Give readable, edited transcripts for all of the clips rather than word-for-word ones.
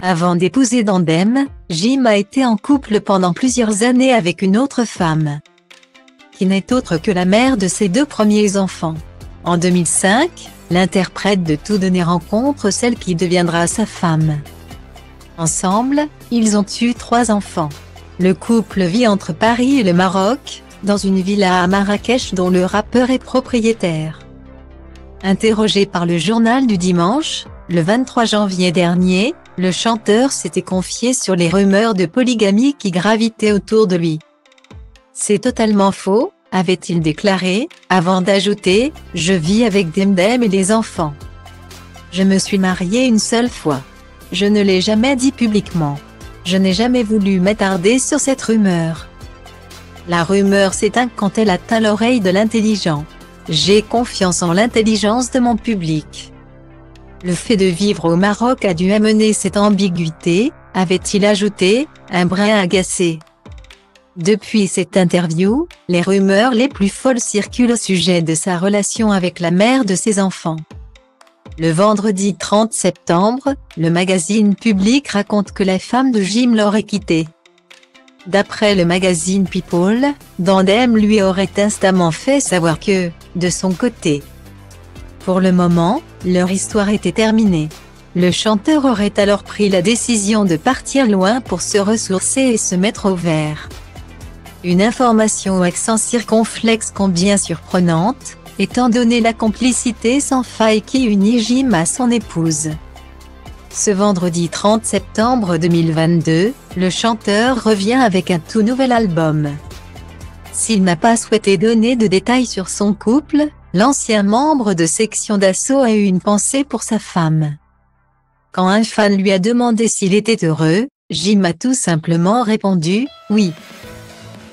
Avant d'épouser Dandem, Jim a été en couple pendant plusieurs années avec une autre femme, qui n'est autre que la mère de ses 2 premiers enfants. En 2005, l'interprète de Tout donner rencontre celle qui deviendra sa femme. Ensemble, ils ont eu 3 enfants. Le couple vit entre Paris et le Maroc, dans une villa à Marrakech dont le rappeur est propriétaire. Interrogé par le Journal du Dimanche, le 23 janvier dernier, le chanteur s'était confié sur les rumeurs de polygamie qui gravitaient autour de lui. « C'est totalement faux », avait-il déclaré, avant d'ajouter « Je vis avec Demdem et les enfants. Je me suis marié une seule fois. Je ne l'ai jamais dit publiquement. Je n'ai jamais voulu m'attarder sur cette rumeur. La rumeur s'éteint quand elle atteint l'oreille de l'intelligent. J'ai confiance en l'intelligence de mon public. Le fait de vivre au Maroc a dû amener cette ambiguïté, avait-il ajouté, un brin agacé. Depuis cette interview, les rumeurs les plus folles circulent au sujet de sa relation avec la mère de ses enfants. Le vendredi 30 septembre, le magazine Public raconte que la femme de Jim l'aurait quitté. D'après le magazine People, Dandem lui aurait instamment fait savoir que, de son côté, pour le moment, leur histoire était terminée. Le chanteur aurait alors pris la décision de partir loin pour se ressourcer et se mettre au vert. Une information au accent circonflexe combien surprenante, étant donné la complicité sans faille qui unit Jim à son épouse. Ce vendredi 30 septembre 2022, le chanteur revient avec un tout nouvel album. S'il n'a pas souhaité donner de détails sur son couple, l'ancien membre de Sexion d'Assaut a eu une pensée pour sa femme. Quand un fan lui a demandé s'il était heureux, Jim a tout simplement répondu « Oui.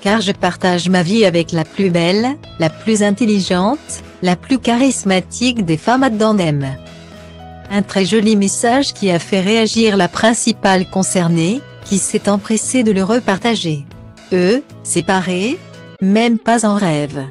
Car je partage ma vie avec la plus belle, la plus intelligente, la plus charismatique des femmes à Dandem. » Un très joli message qui a fait réagir la principale concernée, qui s'est empressée de le repartager. Eux, séparés? Même pas en rêve.